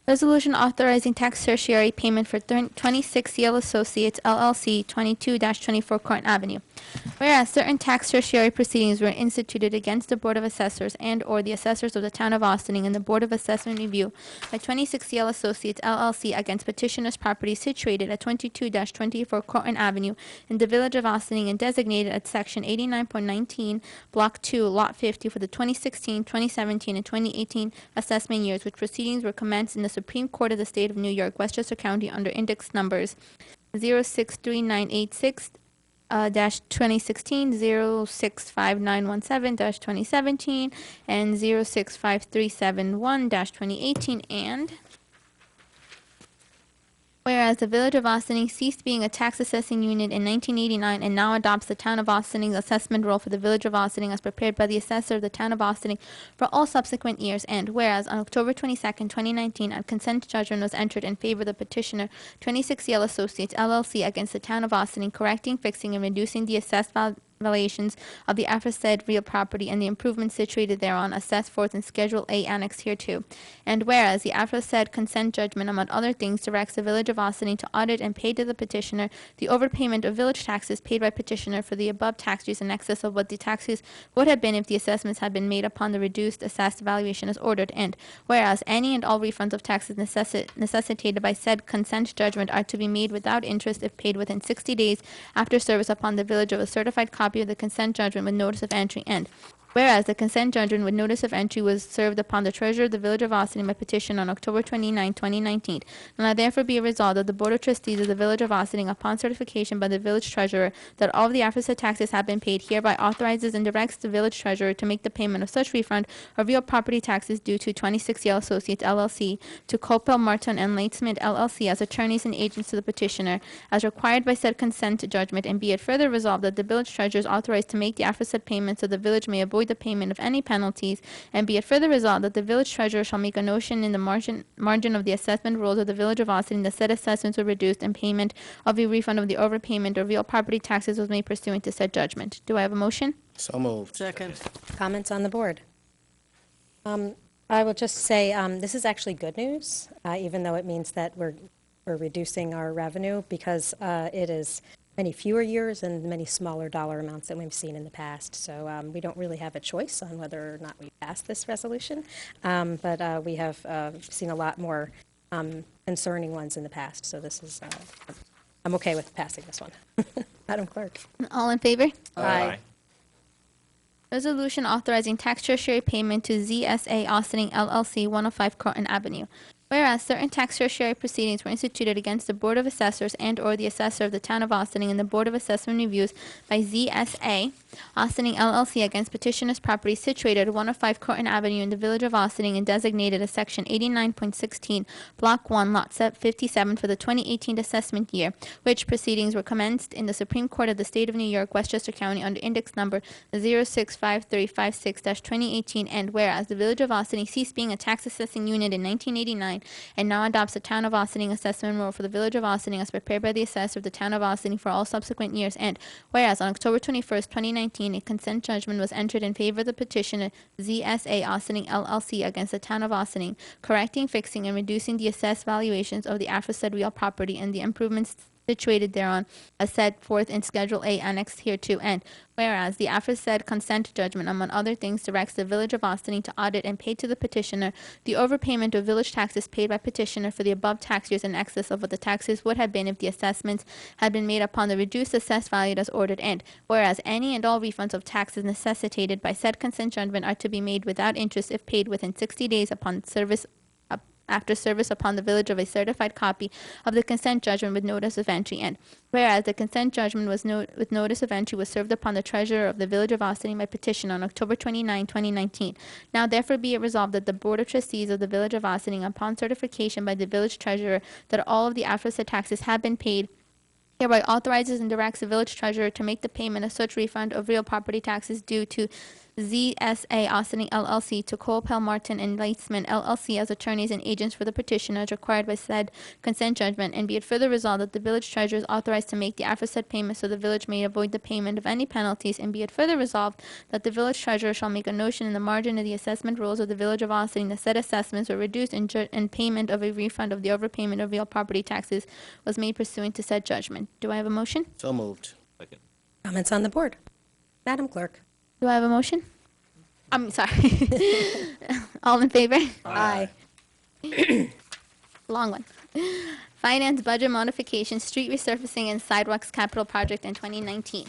Resolution authorizing tax tertiary payment for 26 CL Associates LLC 22-24 Corton Avenue. Whereas certain tax tertiary proceedings were instituted against the Board of Assessors and or the assessors of the Town of Austining and the Board of Assessment Review by 26 CL Associates LLC against petitioner's property situated at 22-24 Corton Avenue in the Village of Austining and designated at Section 89.19, Block 2, Lot 50 for the 2016, 2017, and 2018 assessment years, which proceedings were commenced in the Supreme Court of the State of New York, Westchester County, under index numbers 063986 2016, 065917-2017, and 065371-2018, and whereas the Village of Austining ceased being a tax assessing unit in 1989 and now adopts the Town of Austining's assessment roll for the Village of Austining as prepared by the assessor of the Town of Austining for all subsequent years, and whereas on October 22nd, 2019, a consent judgment was entered in favor of the petitioner, 26 Yale Associates LLC, against the Town of Austining, correcting, fixing, and reducing the assessed valuations of the aforesaid real property and the improvements situated thereon as set forth in Schedule A annexed hereto. And whereas the aforesaid consent judgment, among other things, directs the Village of Austining to audit and pay to the petitioner the overpayment of village taxes paid by petitioner for the above tax years in excess of what the taxes would have been if the assessments had been made upon the reduced assessed valuation as ordered. And whereas any and all refunds of taxes necessitated by said consent judgment are to be made without interest if paid within 60 days after service upon the village of a certified copy of the consent judgment with notice of entry. And whereas the consent judgment with notice of entry was served upon the treasurer of the Village of Austining by petition on October 29, 2019, now therefore be resolved that the Board of Trustees of the Village of Austining, upon certification by the village treasurer that all of the aforesaid taxes have been paid, hereby authorizes and directs the village treasurer to make the payment of such refund of real property taxes due to 26 Yale Associates LLC, to Copel, Martin, and Latesmith LLC as attorneys and agents to the petitioner, as required by said consent judgment. And be it further resolved that the village treasurer is authorized to make the aforesaid payment so the village may avoid the payment of any penalties. And be it further resolved that the village treasurer shall make a notion in the margin of the assessment rolls of the Village of Austining that said assessments were reduced and payment of a refund of the overpayment of real property taxes was made pursuant to said judgment. Do I have a motion? Second. Comments on the board? I will just say, this is actually good news, even though it means that we're reducing our revenue, because it is many fewer years and many smaller dollar amounts than we've seen in the past. So we don't really have a choice on whether or not we pass this resolution, but we have seen a lot more concerning ones in the past. So this is, I'm okay with passing this one. Madam Clerk. All in favor? Aye. Resolution authorizing tax tertiary payment to ZSA Austining LLC, 105 Croton Avenue. Whereas certain tax tertiary proceedings were instituted against the Board of Assessors and/or the Assessor of the Town of Austining and the Board of Assessment Reviews by ZSA Austining LLC against petitioner's property situated at 105 Croton Avenue in the Village of Austining and designated as Section 89.16, Block 1, Lot 57 for the 2018 assessment year, which proceedings were commenced in the Supreme Court of the State of New York, Westchester County, under Index Number 065356-2018, and whereas the Village of Austining ceased being a tax assessing unit in 1989 and now adopts the Town of Austining assessment roll for the Village of Austining as prepared by the Assessor of the Town of Austining for all subsequent years. And whereas on October 21st, 2019, a consent judgment was entered in favor of the petitioner ZSA Austining LLC against the Town of Austining, correcting, fixing, and reducing the assessed valuations of the aforesaid real property and the improvements situated thereon as set forth in Schedule A annexed hereto. And whereas the aforesaid consent judgment, among other things, directs the Village of Austining to audit and pay to the petitioner the overpayment of village taxes paid by petitioner for the above tax years in excess of what the taxes would have been if the assessments had been made upon the reduced assessed value as ordered. And whereas any and all refunds of taxes necessitated by said consent judgment are to be made without interest if paid within 60 days upon service after service upon the village of a certified copy of the consent judgment with notice of entry. And whereas the consent judgment was with notice of entry was served upon the treasurer of the Village of Austining by petition on October 29, 2019. Now therefore be it resolved that the Board of Trustees of the Village of Austining, upon certification by the village treasurer that all of the aforesaid taxes have been paid, hereby authorizes and directs the village treasurer to make the payment of such refund of real property taxes due to ZSA Austining LLC, to Copel, Martin, and Leitzman LLC as attorneys and agents for the petitioner as required by said consent judgment. And be it further resolved that the village treasurer is authorized to make the aforesaid payment so the village may avoid the payment of any penalties. And be it further resolved that the village treasurer shall make a notion in the margin of the assessment rolls of the Village of Austining that said assessments were reduced and payment of a refund of the overpayment of real property taxes was made pursuant to said judgment. Do I have a motion? So moved. Comments on the board? Madam Clerk. Do I have a motion? I'm sorry. All in favor? Aye. Long one. Finance budget modification, street resurfacing and sidewalks capital project in 2019.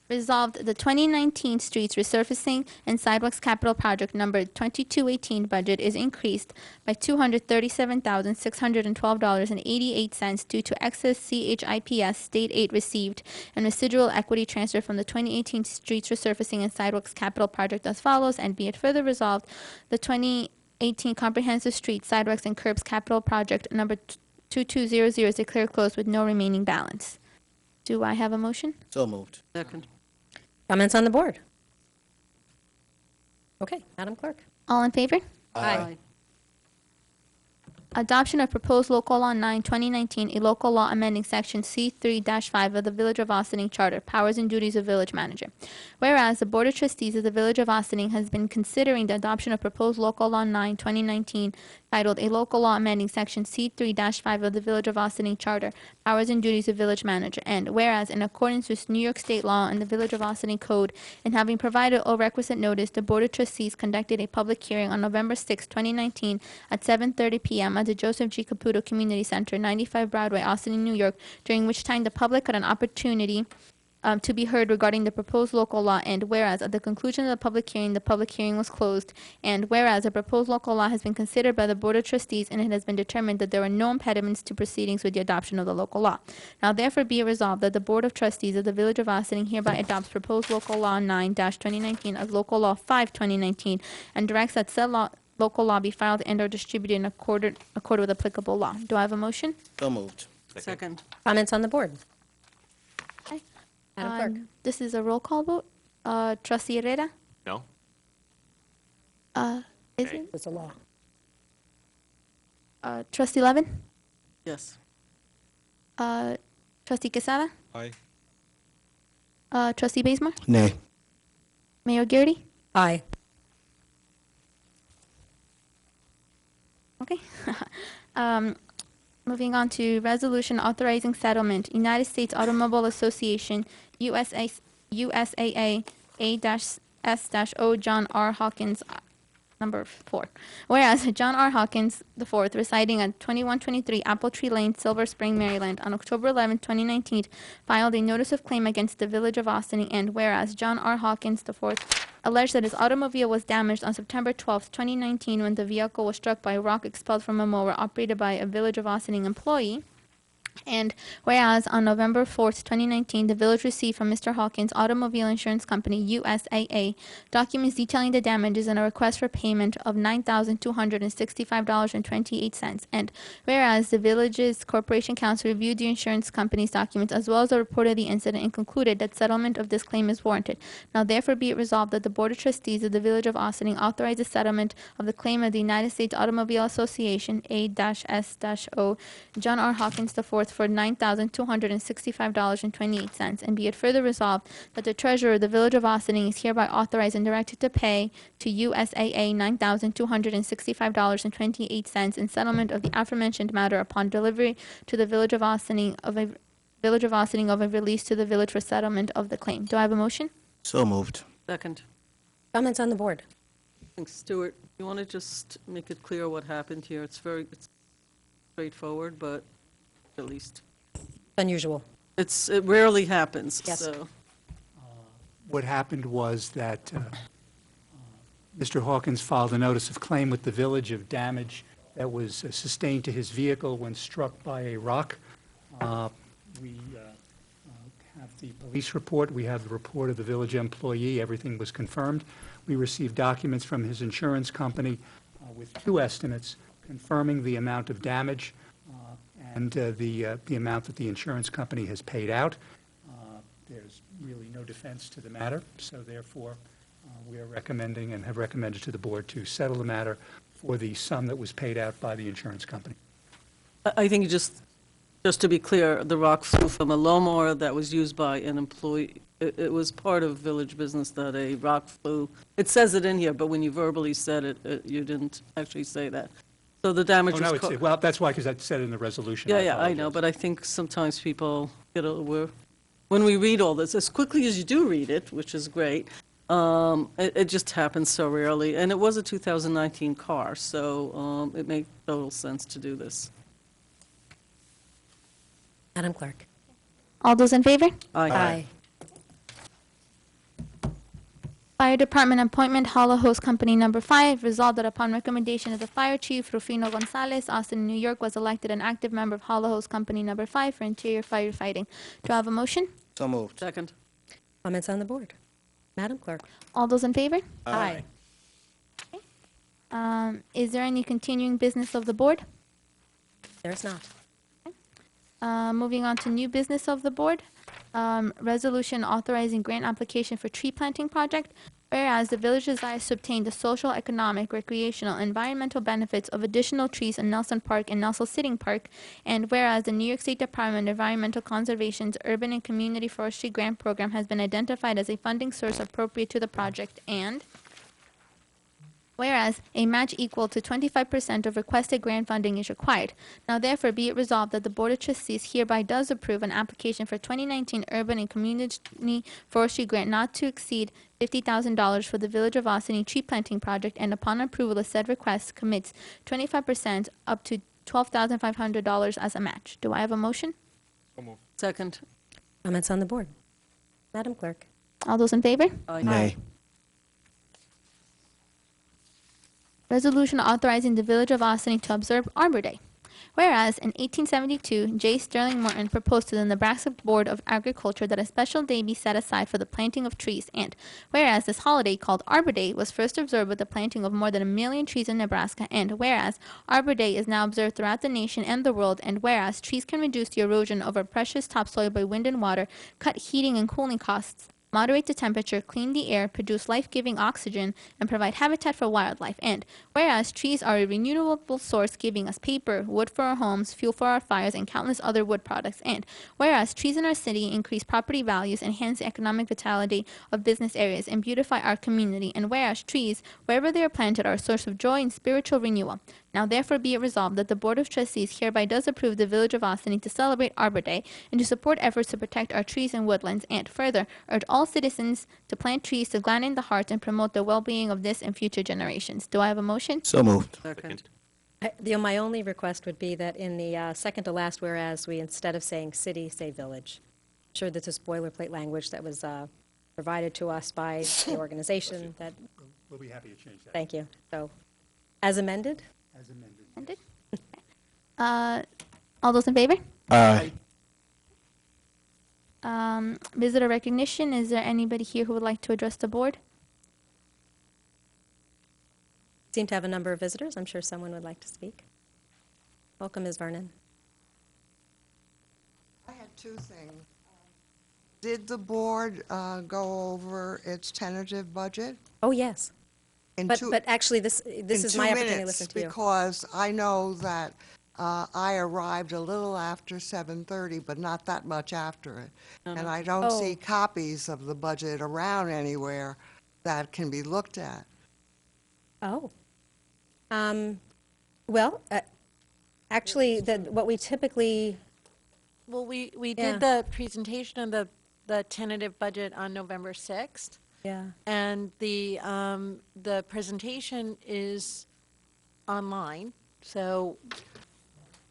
Resolved, the 2019 streets resurfacing and sidewalks capital project number 2218 budget is increased by $237,612.88 due to excess CHIPS state aid received and residual equity transfer from the 2018 streets resurfacing and sidewalks capital project as follows. And be it further resolved, the 2018 comprehensive street sidewalks and curbs capital project number 2200 is declared closed with no remaining balance. Do I have a motion? So moved. Second. Comments on the board? Okay, Madam Clerk. All in favor? Aye. Adoption of proposed local law 9, 2019, a local law amending section C3-5 of the Village of Austining Charter, powers and duties of village manager. Whereas the Board of Trustees of the Village of Austining has been considering the adoption of proposed local law 9, 2019, titled a local law amending section C3-5 of the Village of Austining Charter, powers and duties of village manager. And whereas in accordance with New York State law and the Village of Austining Code, and having provided all requisite notice, the Board of Trustees conducted a public hearing on November 6, 2019 at 7:30 p.m. at the Joseph G. Caputo Community Center, 95 Broadway, Austin, New York, during which time the public had an opportunity to be heard regarding the proposed local law. And whereas at the conclusion of the public hearing was closed. And whereas the proposed local law has been considered by the Board of Trustees and it has been determined that there are no impediments to proceedings with the adoption of the local law. Now therefore be it resolved that the Board of Trustees of the Village of Austining hereby adopts proposed local law 9-2019 as local law 5-2019 and directs that said local law be filed and or distributed in accord with applicable law. Do I have a motion? So moved. Second. Comments on the board? Okay. Madam Clerk? This is a roll call vote. Trustee Herrera? No? Is Okay. it? It's a law. Trustee Levin? Yes. Trustee Quesada? Aye. Trustee Bazemore? Nay. Mayor Garrity? Aye. Okay. Moving on to resolution authorizing settlement. United States Automobile Association, USAA A-S-O, John R. Hawkins, number 4. Whereas John R. Hawkins IV, residing at 2123 Apple Tree Lane, Silver Spring, Maryland, on October 11, 2019, filed a notice of claim against the Village of Austining. And whereas John R. Hawkins IV alleged that his automobile was damaged on September 12, 2019, when the vehicle was struck by a rock expelled from a mower operated by a Village of Austining employee. And whereas on November 4th, 2019, the village received from Mr. Hawkins Automobile Insurance Company, USAA, documents detailing the damages and a request for payment of $9,265.28. And whereas the village's Corporation Council reviewed the insurance company's documents as well as a report of the incident and concluded that settlement of this claim is warranted. Now therefore be it resolved that the Board of Trustees of the Village of Austining authorize the settlement of the claim of the United States Automobile Association, A-S-O, John R. Hawkins IV, for $9,265.28, and be it further resolved that the treasurer of the Village of Austining is hereby authorized and directed to pay to USAA $9,265.28 in settlement of the aforementioned matter upon delivery to the Village of Austining of a release to the village for settlement of the claim. Do I have a motion? So moved. Second. Comments on the board? Thanks, Stuart. You want to just make it clear what happened here? It's straightforward, but at least. Unusual. It rarely happens, Yes. so. What happened was that Mr. Hawkins filed a notice of claim with the village of damage that was sustained to his vehicle when struck by a rock. We have the police report. We have the report of the village employee. Everything was confirmed. We received documents from his insurance company with 2 estimates confirming the amount of damage and the amount that the insurance company has paid out. There's really no defense to the matter, so therefore we are recommending and have recommended to the board to settle the matter for the sum that was paid out by the insurance company. I think just to be clear, the rock flew from a lawnmower that was used by an employee. It was part of village business that a rock flew. It says it in here, but when you verbally said it, you didn't actually say that. So the damage was... Well, that's why, because I said it in the resolution. Yeah, I know, apologize. but I think sometimes people get when we read all this, as quickly as you do read it, which is great, it just happens so rarely. And it was a 2019 car, so it made total sense to do this. Madam Clerk? All those in favor? Aye. Fire Department appointment, Hollow Host Company number 5, resolved that upon recommendation of the Fire Chief, Rufino Gonzalez, Austin, New York, was elected an active member of Hollow Host Company number 5 for interior firefighting. Do I have a motion? So moved. Second. Comments on the board? Madam Clerk? All those in favor? Aye. Is there any continuing business of the board? There is not. Moving on to new business of the board. Resolution authorizing grant application for tree planting project. whereas the village desires to obtain the social, economic, recreational, environmental benefits of additional trees in Nelson Park and Nelson Sitting Park, and whereas the New York State Department of Environmental Conservation's Urban and Community Forestry Grant Program has been identified as a funding source appropriate to the project, and whereas a match equal to 25% of requested grant funding is required. Now therefore be it resolved that the Board of Trustees hereby does approve an application for 2019 Urban and Community Forestry Grant not to exceed $50,000 for the Village of Austin tree planting project, and upon approval of said request commits 25% up to $12,500 as a match. Do I have a motion? So moved. Second. Comments on the board? Madam Clerk? All those in favor? Aye. Resolution authorizing the Village of Austin to observe Arbor Day. Whereas in 1872, J. Sterling Morton proposed to the Nebraska Board of Agriculture that a special day be set aside for the planting of trees, and whereas this holiday called Arbor Day was first observed with the planting of more than 1 million trees in Nebraska, and whereas Arbor Day is now observed throughout the nation and the world, and whereas trees can reduce the erosion of our precious topsoil by wind and water, cut heating and cooling costs, moderate the temperature, clean the air, produce life-giving oxygen, and provide habitat for wildlife. And whereas trees are a renewable source giving us paper, wood for our homes, fuel for our fires, and countless other wood products. And whereas trees in our city increase property values, enhance the economic vitality of business areas, and beautify our community. And whereas trees, wherever they are planted, are a source of joy and spiritual renewal. Now therefore be it resolved that the Board of Trustees hereby does approve the Village of Austin to celebrate Arbor Day and to support efforts to protect our trees and woodlands, and further urge all citizens to plant trees to gladden the heart and promote the well-being of this and future generations. Do I have a motion? So moved. Second. My only request would be that in the second to last whereas, we, instead of saying city, say village. I'm sure this is boilerplate language that was provided to us by the organization that, We'll be happy to change that. thank you. So, as amended? As amended. Amended? All those in favor? Aye. Visitor recognition. Is there anybody here who would like to address the board? Seem to have a number of visitors. I'm sure someone would like to speak. Welcome, Ms. Vernon. I had two things. Did the board go over its tentative budget? Oh, yes. In But, two- but actually, this is my opportunity to listen to you. Because I know that I arrived a little after 7:30, but not that much after it. And I don't Oh. see copies of the budget around anywhere that can be looked at. Oh. Well, actually, what we typically, Well, we Yeah. did the presentation of the tentative budget on November 6th. yeah. And the presentation is online, so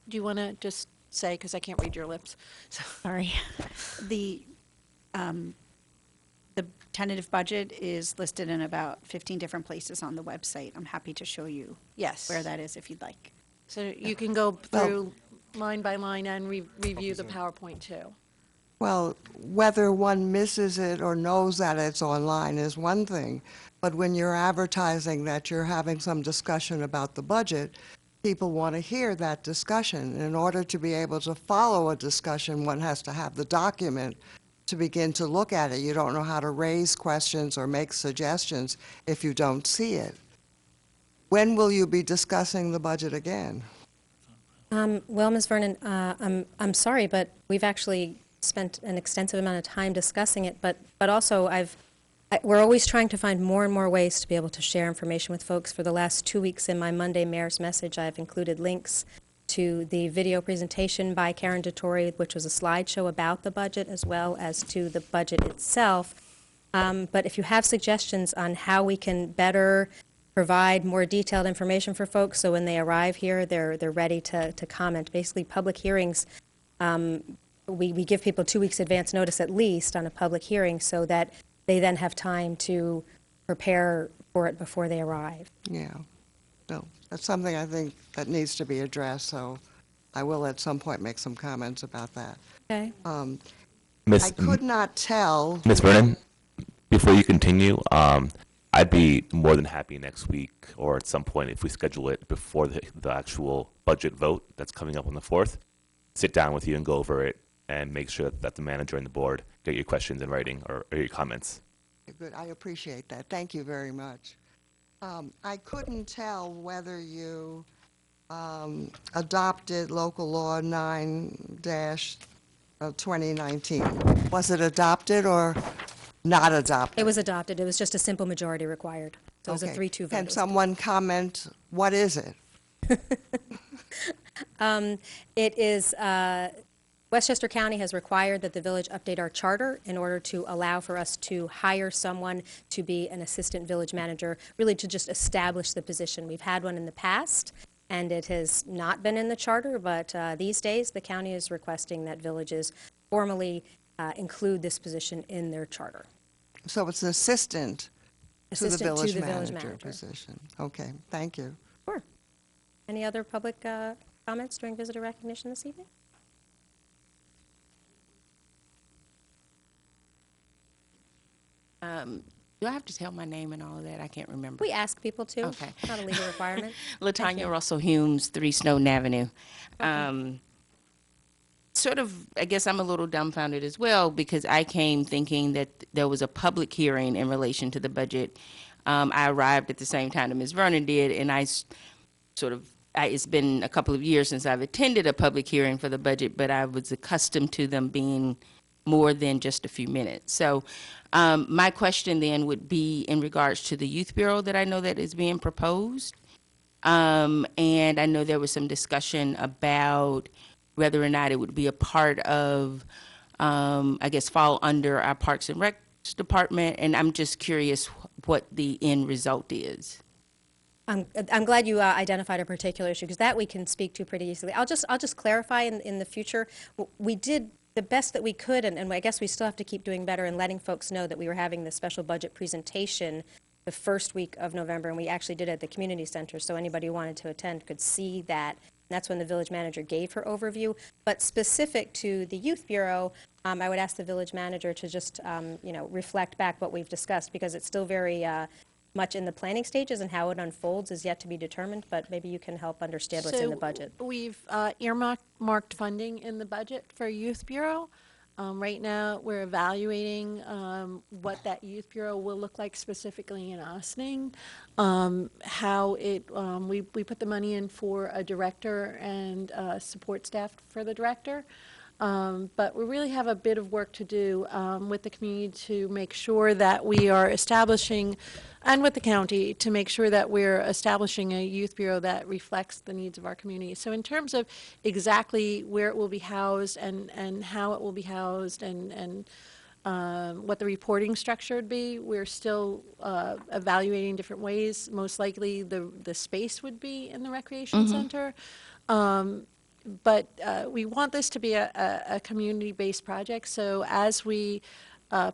do you want to just say, because I can't read your lips, sorry. The tentative budget is listed in about 15 different places on the website. I'm happy to show you Yes. where that is if you'd like. So you can go through line by line and review the PowerPoint too. Well, whether one misses it or knows that it's online is one thing, but when you're advertising that you're having some discussion about the budget, people want to hear that discussion. In order to be able to follow a discussion, one has to have the document to begin to look at it. You don't know how to raise questions or make suggestions if you don't see it. When will you be discussing the budget again? Well, Ms. Vernon, I'm sorry, but we've actually spent an extensive amount of time discussing it, but also we're always trying to find more and more ways to be able to share information with folks. For the last 2 weeks in my Monday Mayor's Message, I've included links to the video presentation by Karen DeTore, which was a slideshow about the budget, as well as to the budget itself. But if you have suggestions on how we can better provide more detailed information for folks, so when they arrive here, they're ready to comment. Basically, public hearings, we give people 2 weeks advance notice at least on a public hearing so that they then have time to prepare for it before they arrive. Yeah, no, that's something I think that needs to be addressed, so I will at some point make some comments about that. Okay. I Miss could not tell. Miss Vernon, before you continue, I'd be more than happy next week or at some point if we schedule it before the actual budget vote that's coming up on the 4th, sit down with you and go over it and make sure that the manager and the board get your questions in writing or your comments. Good, I appreciate that. Thank you very much. I couldn't tell whether you adopted Local Law 9-2019. Was it adopted or not adopted? It was adopted. It was just a simple majority required. So it was a Okay. 3-2 vote. Can someone comment, what is it? It is, Westchester County has required that the village update our charter in order to allow for us to hire someone to be an assistant village manager, really to just establish the position. We've had one in the past, and it has not been in the charter, but these days, the county is requesting that villages formally include this position in their charter. So it's an assistant to the Assistant village to the village manager manager. position. Okay, thank you. Sure. Any other public comments during visitor recognition this evening? Do I have to tell my name and all of that? I can't remember. We ask people to. Okay. It's not a legal requirement. Thank Latanya you. Russell Humes, 3 Snowden Avenue. Sort of, I guess I'm a little dumbfounded as well because I came thinking that there was a public hearing in relation to the budget. I arrived at the same time that Ms. Vernon did, and it's been a couple of years since I've attended a public hearing for the budget, but I was accustomed to them being more than just a few minutes. So my question then would be in regards to the Youth Bureau that I know that is being proposed. And I know there was some discussion about whether or not it would be a part of, I guess, fall under our Parks and Rec department. And I'm just curious what the end result is. I'm glad you identified a particular issue because that we can speak to pretty easily. I'll just clarify in the future. We did the best that we could, and I guess we still have to keep doing better in letting folks know that we were having the special budget presentation the first week of November, and we actually did it at the community center, so anybody who wanted to attend could see that. And that's when the village manager gave her overview. But specific to the Youth Bureau, I would ask the village manager to just, reflect back what we've discussed because it's still very much in the planning stages, and how it unfolds is yet to be determined, but maybe you can help understand what's in the budget. We've earmarked funding in the budget for Youth Bureau. Right now, we're evaluating what that Youth Bureau will look like specifically in Ossining. We put the money in for a director and support staff for the director. But we really have a bit of work to do with the community to make sure that we are establishing, and with the county, to make sure that we're establishing a youth bureau that reflects the needs of our community. So in terms of exactly where it will be housed and how it will be housed and what the reporting structure would be, we're still evaluating different ways. Most likely the space would be in the recreation center. But we want this to be a community-based project, so as we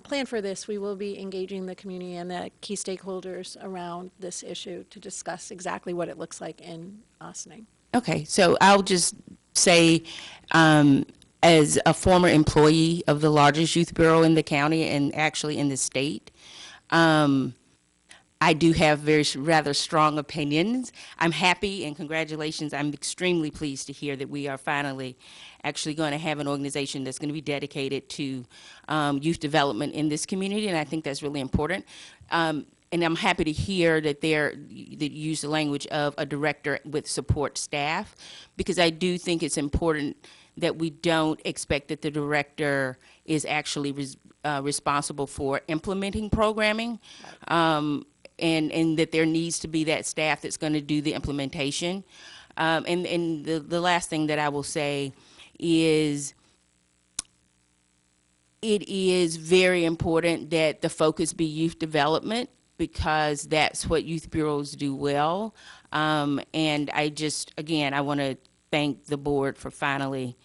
plan for this, we will be engaging the community and the key stakeholders around this issue to discuss exactly what it looks like in Ossining. Okay, so I'll just say, as a former employee of the largest youth bureau in the county and actually in the state, I do have rather strong opinions. I'm happy and congratulations. I'm extremely pleased to hear that we are finally actually going to have an organization that's going to be dedicated to youth development in this community, and I think that's really important. And I'm happy to hear that they use the language of a director with support staff, because I do think it's important that we don't expect that the director is actually responsible for implementing programming. And that there needs to be that staff that's going to do the implementation. And the last thing that I will say is it is very important that the focus be youth development, because that's what youth bureaus do well. And I want to thank the board for finally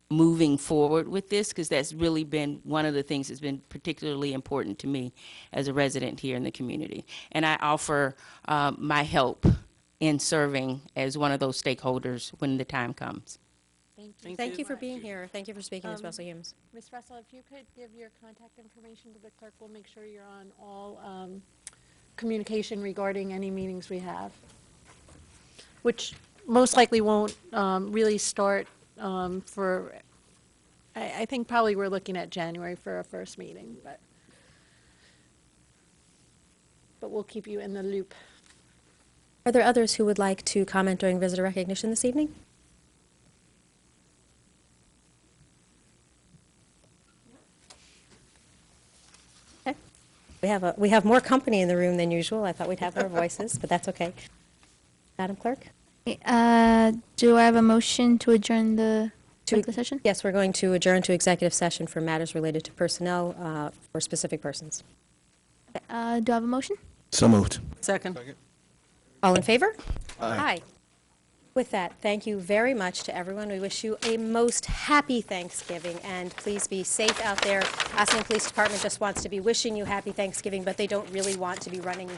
moving forward with this, because that's really been one of the things that's been particularly important to me as a resident here in the community. And I offer my help in serving as one of those stakeholders when the time comes. Thank you for being here. Thank you for speaking, Ms. Russell Humes. Ms. Russell, if you could give your contact information to the clerk, we'll make sure you're on all communication regarding any meetings we have, which most likely won't really start for, I think probably we're looking at January for our first meeting, but. but we'll keep you in the loop. Are there others who would like to comment during visitor recognition this evening? Okay. We have more company in the room than usual. I thought we'd have more voices, but that's okay. Madam Clerk? Do I have a motion to adjourn the regular session? Yes, we're going to adjourn to executive session for matters related to personnel for specific persons. Do I have a motion? So moved. Second. All in favor? Aye. With that, thank you very much to everyone. We wish you a most happy Thanksgiving, and please be safe out there. Ossining Police Department just wants to be wishing you happy Thanksgiving, but they don't really want to be running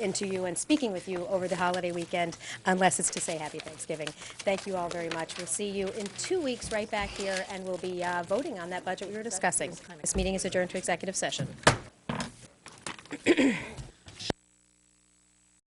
into you and speaking with you over the holiday weekend unless it's to say happy Thanksgiving. Thank you all very much. We'll see you in 2 weeks right back here, and we'll be voting on that budget we were discussing. This meeting is adjourned to executive session.